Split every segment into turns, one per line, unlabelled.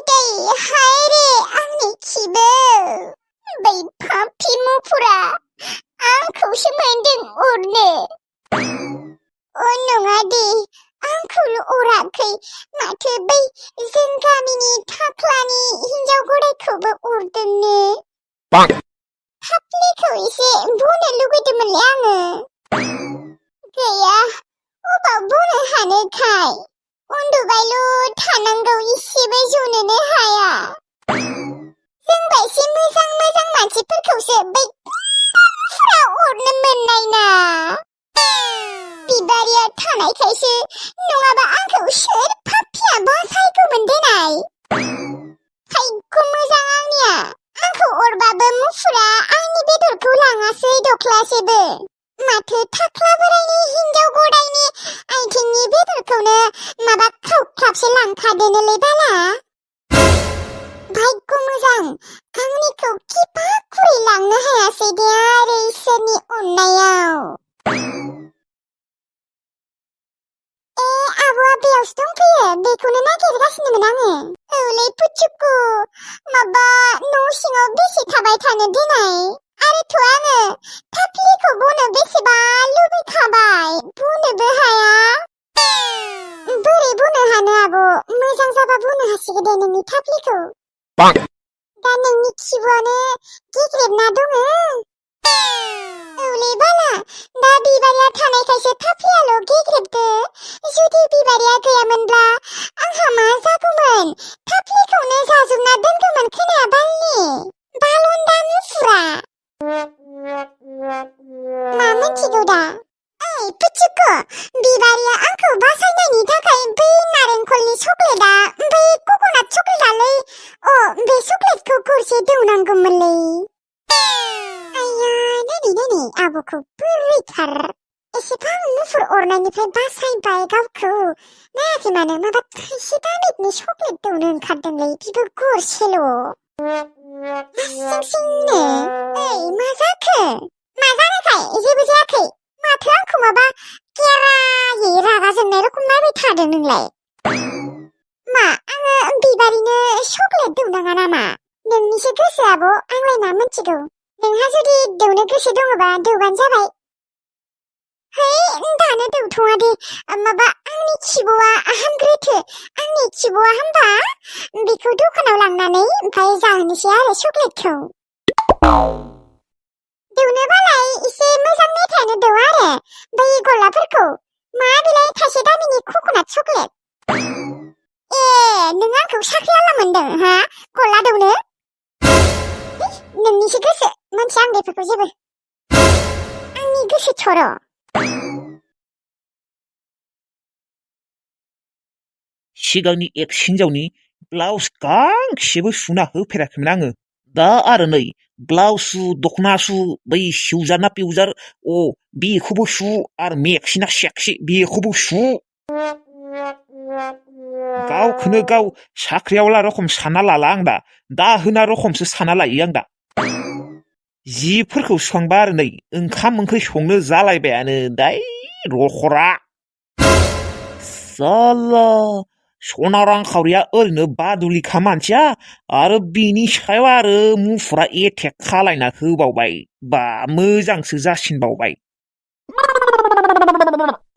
दै हायरे आंनि खिबो बै पापि मुफुरा आंखौसो मोनदों अरनो नङा दे आंखौल' अराखै माथो बै जों गामिनि थाख्लानि हिन्जाव गदायखौबो अरदोंनो फाफ्लिखौ एसे बोनो लुगैदोंमोनलै आङो गैया अबाव बोनो हानोखाय उन्दुबायल' थानांगौ इसेबो जनोनो हाया जोंबायदि मोजां मोजां मानसिफोरखौसो बै मुफुरा अरनो मोननाय ना बिबारिया थानायखायसो नङाबा आंखौ सोर पापिया बासायगौमोन देनाय फाइग' मोजां आंनिया आंखौ अरबाबो मुफुरा आंनि बेदरखौ लाङासै दख्लासेबो माथो थाख्ला बोरायनि हिन्जाव गदायनि आथिंनि बेदरखौनो माबा खावख्लाबसो लांखादोनोलै बाला भाग्य मोजां आंनिखौ किपा खुरै लांनो हायासै दे आरो इसोरनि अननायाव आब'आ बेयावसो दंफैयो बेखौनो नागिरगासिनोमोन आङो औलै पुचुकु माबा न' सिङाव बेसे थाबाय थानो देनाय आरोथ' आङो फाफ्लिखौ बोनो बेसेबा लुबैखाबाय बोनोबो हाया बोरै बोनो हानो आब' मोजां जाबा बोनो हासिगोन दे नोंनि फाफ्लिखौ दा नोंनि खिबुआनो गेग्रेबना दङ औलै बाला दा बिबारिया थानायखायसो फाफ्लियाल' गेग्रेबदो जुदि बिबारिया गैयामोनब्ला आंहा मा जागौमोन फाफ्लिखौनो जाजोबना दोनगौमोन खोनाया बालनि बालन्दा मुफुरा मा मिथिगौ दा ओइ पुचुकु बिबारिया आंखौ बासायनायनि थाखाय बै नारेंखलनि चकलेटआ बै कक'नाट चकलेटआलै बे चकलेटखौ गरसे दौनांगौमोनलै आया नायनै आब'खौ बोरैथार एसेबां मुफुर अरनायनिफ्राय बासायबाय गावखौ नायाखै मानो माबा थाइसे दामिकनि चकलेट दौनो ओंखारदोंलै बिबो गरसेल' हारसिंनो ओइ मा जाखो मा जानायखाय जेबो जायाखै माथो आंखौ माबा केरायै रागा जोंनाय रखम नायबाय थादों नोंलाय मा आङो बिबारिनो चकलेट दौनाङा नामा नोंनिसो गोसो आब' आंलाय मा मिथिगौ नोंहा जुदि दौनो गोसो दङबा दौबानो जाबाय है दानो दौथ'आ दे माबा आंनि खिबुआ हामग्रोथो आंनि खिबुआ हामबा बेखौ दखानाव लांनानै ओमफ्राय जाहोनोसै आरो चकलेटखौ दौनोबालाय एसे मोजां मेथायानो दौ आरो बै गलाफोरखौ मा बिलाय थाइसे दामिनि कक'नाट चकलेट नों आंखौ साख्रि आला मोनदों हा गला दौनो नोंनिसो गोसो मोनथिया आं बेफोरखौ जेबो आंनि गोसो थर'
सिगांनि एक्स हिन्जावनि ब्लाउस गांसेबो सुना होफेराखैमोन आङो दा आरो नै ब्लाउस सु दख'ना सु बै सिउजार ना पिउजार बेखौबो सु आरो मेक्सिना सेक्सि बेखौबो सु गावखौनो गाव साख्रियावला रखम साना लाला आं दा दाहोना रखमसो साना लायो आं दा जिफोरखौ सुखांबा आरो नै ओंखाम ओंख्रि संनो जालायबायानो दाय रखरा साला सना रांखावरिया ओरैनो बादुलिखा मानसिया आरो बिनि सायाव आरो मुफुरा एटेक खालायना होबावबाय बा मोजांसो जासिनबावबाय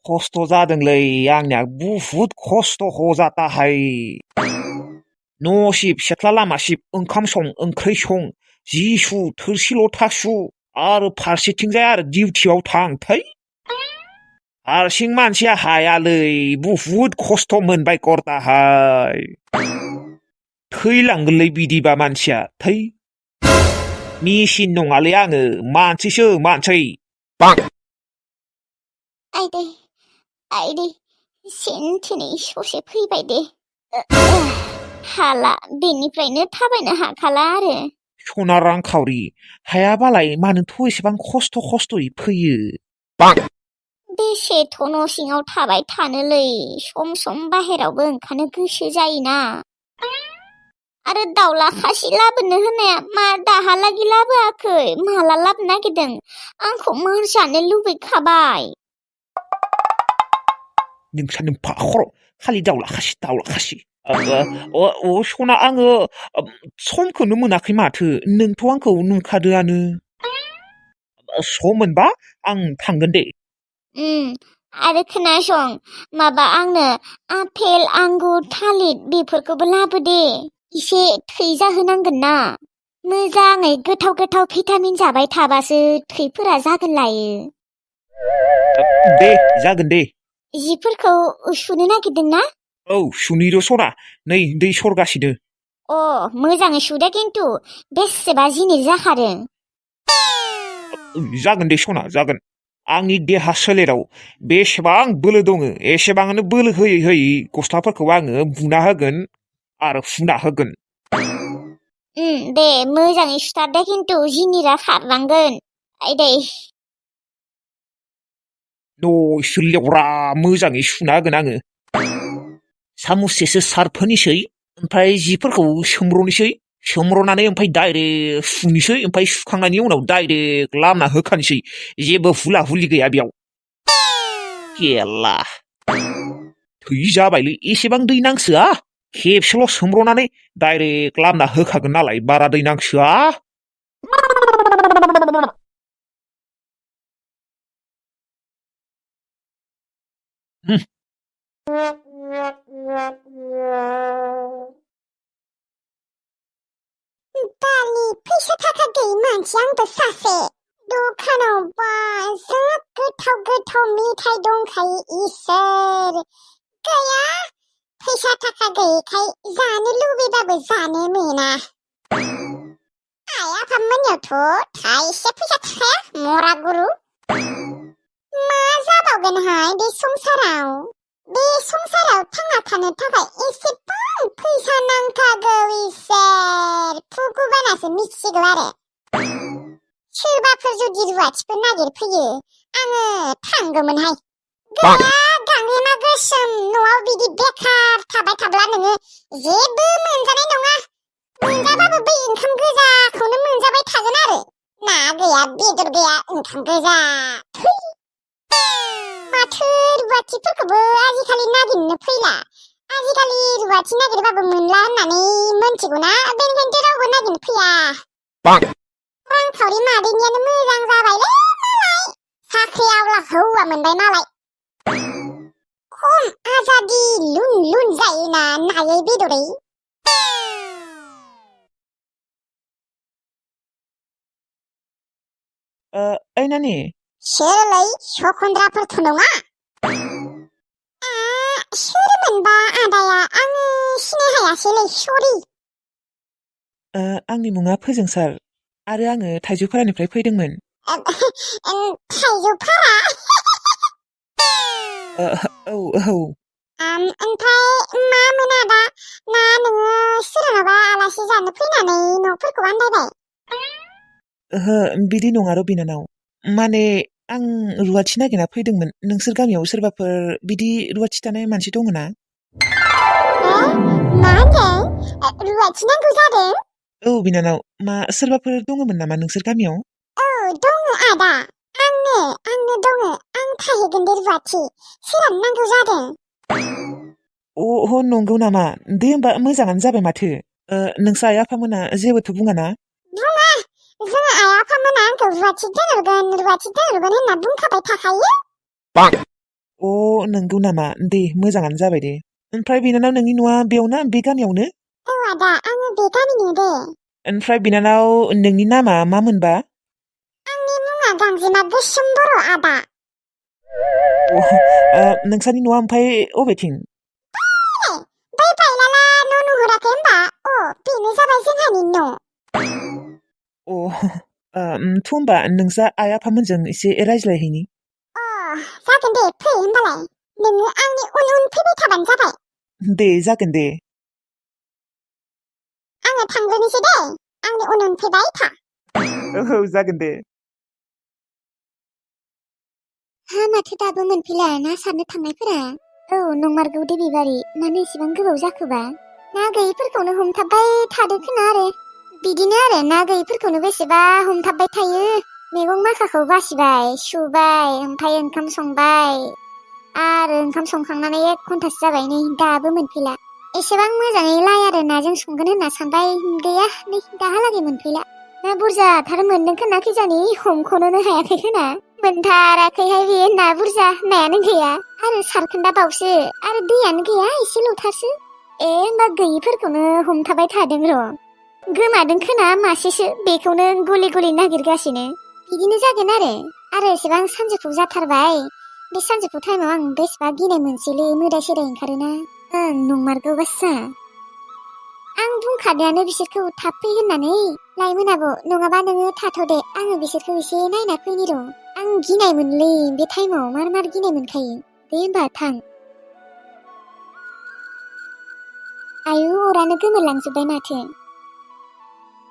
खस्थ' जादोंलै आंनिया बुहुद खस्थ' जाताहाय न' सिब सेथ्ला लामा सिब ओंखाम सं ओंख्रि सं जि सु थोरसि लथा सु आरो फारसेथिंजाय आरो डिउटियाव थां थै हारसिं मानसिया हायालै बुहुद खस्थ' मोनबाय करताहाय थैलांगोनलै बिदिबा मानसिया थै मेसिन नङालै आङो मानसिसो मानसि
आइदै सेन्थिनै ससे फैबाय दे हाला बेनिफ्रायनो थाबायनो हाखाला आरो
सना रांखावरि हायाबालाय मानोथ' एसेबां खस्थ'यै फैयो
बेसेथ' न' सिङाव थाबाय थानोलै सम सम बाहेरावबो ओंखारनो गोसो जायोना आरो दाउला खासि लाबोनो होननाया मा दाहालागि लाबोआखै माला लाबोनो नागिरदों आंखौ मार जानो लुबैखाबाय
नोंसा नोम्फा खर' खालि दाउला खासि सना आङो समखौनो मोनाखै माथो नोंथ' आंखौ नुखादोआनो सम मोनबा आं थांगोन दे
आरो खोनासं माबा आंनो आपेल आंगुर थालिर बेफोरखौबो लाबोदे एसे थै जाहोनांगोन ना मोजाङै गोथाव गोथाव भिटामिन जाबाय थाबासो थैफोरा जागोन लायो
दे जागोन दे
जिफोरखौ सुनो नागिरदों ना
औ सुनिर' सना नै दै सरगासिनो
मोजाङै सुदो खिन्थु बेसेबा जिनिर जाखादों
जागोन दे सना जागोन आंनि देहा सोलेराव बेसेबां बोलो दङ एसेबांनो बोलो होयै होयै गस्लाफोरखौ आङो बुना होगोन आरो फुना होगोन
दे मोजाङै सुथारदो खिन्थु जिनिरा खारनांगोन आयदै
न'सो लेवरा मोजाङै सुना होगोन आङो सामुससेसो सार्फहोनोसै ओमफ्राय जिफोरखौ सोमब्र'नोसै सोमब्र'नानै ओमफ्राय डाइरेक्ट सुनोसै ओमफ्राय सुखांनायनि उनाव डाइरेक्ट लामना होखानोसै जेबो हुला हुलि गैया बेयाव केला थै जाबायलै एसेबां दै नांसोआ खेबसेल' सोमब्र'नानै डाइरेक्ट लामना होखागोन नालाय बारा दै नांसोआ
दालि फैसा थाखा गैयि मानसि आंबो सासे दखानावबा जा गोथाव गोथाव मेथाइ दंखायो इसोर गैया फैसा थाखा गैयिखाय जानो लुबैबाबो जानो मोना आइ आफामोननियावथ' थाइसे फैसा थाखाया मरा गुरु मा जाबावगोनहाय बे संसाराव थांना थानो थाखाय एसेबां फैसा नांखागौ इसोर भगबानासो मिथिसिगौ आरो सोरबाफोर जुदि रुवाथिफोर नागिरफैयो आङो थांगौमोनहाय गैया गांहेमा गोसोम न'आव बिदि बेखार थाबाय थाब्ला नोङो जेबो मोनजानाय नङा मोनजाबाबो बै ओंखाम गोजाखौनो मोनजाबाय थागोन आरो ना गैया बेदर गैया ओंखाम गोजा माथो रुवाथिफोरखौबो आजिखालि नागिरनो फैला आजिखालि रुवाथि नागिरबाबो मोनला होननानै मोनथिगौना बेनिखायनोथ' रावबो नागिरनो फैया रांखावरि मादैनियानो मोजां जाबायलै मालाय साख्रि आवला हौवा मोनबाय मालाय खम आजादि लुन लुन जायोना नायै बेदरै
ओइ नानि
सोरलै सखन्द्राफोरथ' नङा सोरमोनबा आदाया आङो सिनायहायासैलै सरि
आंनि मुङा फोजोंसार आरो आङो थाइजौफारानिफ्राय फैदोंमोन
थाइजौफारा
औ
ओमफ्राय मामोन आदा ना नोङो सोरहाबा आलासि जानो फैनानै न'फोरखौ आन्दायबाय
ओहो बिदि नङा र' बिनानाव माने आं रुवाथि नागिरना फैदोंमोन नोंसोर गामियाव सोरबाफोर बिदि रुवाथि थानाय मानसि दङ ना
मा होनदों रुवाथि नांगौ जादों
औ बिनानाव मा सोरबाफोर दङमोन नामा नोंसोर गामियाव
औ दङ आदा आंनो दङ आं थाहैगोन दे रुवाथि सोरानो नांगौ जादों
नंगौ नामा दे होमबा मोजाङानो जाबाय माथो नोंसा आइ आफामोना जेबोथ' बुङा ना
बुङा जोंहा आइ आफामोना आंखौ रुवाथि दोनहरगोन होनना बुंखाबाय थाखायो
नंगौ नामा दे मोजाङानो जाबाय दे ओमफ्राय बिनानाव नोंनि न'आ बेयावना बे गामियावनो
औ आदा आङो बे गामिनि दे
ओमफ्राय बिनानाव नोंनि नामा मा मोनबा
आंनि मुङा गांजेमा गोसोम बर' आदा
नोंसानि न'आ ओमफ्राय अबेथिं
बै बायलाला न' नुहुराखै होमबा बेनो जाबाय जोंहानि न'
थ' होमबा नोंसा आइ आफामोनजों एसे रायज्लायहैनि
जागोन दे फै होमबालाय नोङो आंनि उन उन फैबाय थाबानो जाबाय
दे जागोन दे
आङो थांग्रोनोसै दे आंनि उन उन फैबाय था
औ जागोन दे
माथो दाबो मोनफैला ना सारनो थांनायफोरा नंमारगौ दे बिबारि मानो एसेबां गोबाव जाखोबा ना गैयिफोरखौनो हमथाबबाय थादो खोना आरो बिदिनो आरो ना गैयिफोरखौनो बेसेबा हमथाबबाय थायो मैगं माखाखौ बासिबाय सुबाय ओमफ्राय ओंखाम संबाय आरो ओंखाम संखांनानै 1 घन्टासो जाबाय नै दाबो मोनफैला एसेबां मोजाङै लाय आरो नाजों संगोन होनना सानबाय गैया नै दाहालागै मोनफैला ना बुरजाथार मोनदों खोना खिजानि हमख'नोनो हायाखै खोना मोनथाराखैहाय बेयो ना बुरजा नायानो गैया आरो सारखोन्दा बावसो आरो दैयानो गैया एसेल'थारसो होमबा गैयिफोरखौनो हमथाबाय थादों र' गोमादों खोना मासेसो बेखौनो गले गले नागिरगासिनो बिदिनो जागोन आरो एसेबां सानजौफु जाथारबाय बे सानजौफु टाइमाव आं बेसेबा गिनाय मोनसैलै मोदाय सोदाय ओंखारोना नंमारगौ बास्सा आं बुंखादोंआनो बिसोरखौ थाब फै होननानै लाइमोन आब' नङाबा नोङो थाथ'दे आङो बिसोरखौ एसे नायना फैनि र' आं गिनाय मोनलै बे टाइमाव मार गिनाय मोनखायो दे होमबा थां आयु अरानो गोमोरलांजोब्बाय माथो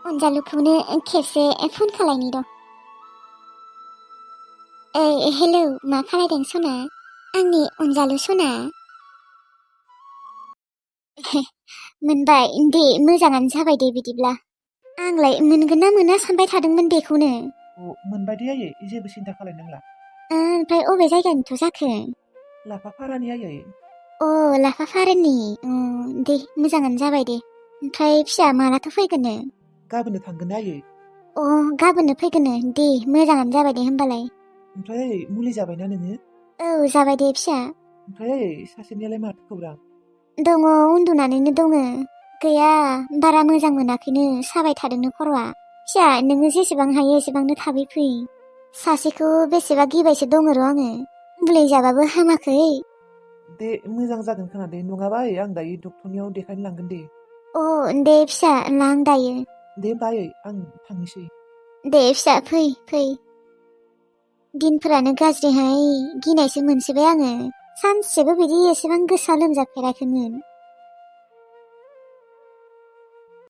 अनजालुखौनो खेबसे फन खालायनि र' हेलौ मा खालायदों सना आंनि अनजालु सना मोनबाय दे मोजाङानो जाबाय दे बिदिब्ला आंलाय मोनगोन ना मोना सानबाय थादोंमोन बेखौनो
मोनबाय दे आयै जेबो सिन्था खालायनांला
ओमफ्राय अबे जायगानिथ' जाखो
लाफाफारानि आयै
लाफाफारानि दे मोजाङानो जाबाय दे ओमफ्राय फिसा मालाथो फैगोननो
गाबोननो थांगोन आयै
गाबोननो फैगोननो दे मोजाङानो जाबाय दे होमबालाय
ओमफ्राय आयै मुलि जाबायना नोङो
जाबाय दे फिसा
ओमफ्राय आयै सासेनियालाय माथो खौरां
दङ उन्दुनानैनो दङ गैया बारा मोजां मोनाखैनो साबाय थादोंनो खर'आ फिसा नोङो जेसेबां हायो एसेबांनो थाबै फै सासेखौ बेसेबा गिबायसो दङ र' आङो मुलि जाबाबो हामाखै
दे मोजां जागोन खोना दे नङाबा आयै आं दायो डक्टरनियाव देखायनो लांगोन दे
दे फिसा लां दायो
दे होमबा आयै आं थांनोसै
दे फिसा फै दिनफोरानो गाज्रिहाय गिनायसो मोनसोबाय आङो सानसेबो बिदि एसेबां गोसा लोमजाफेराखैमोन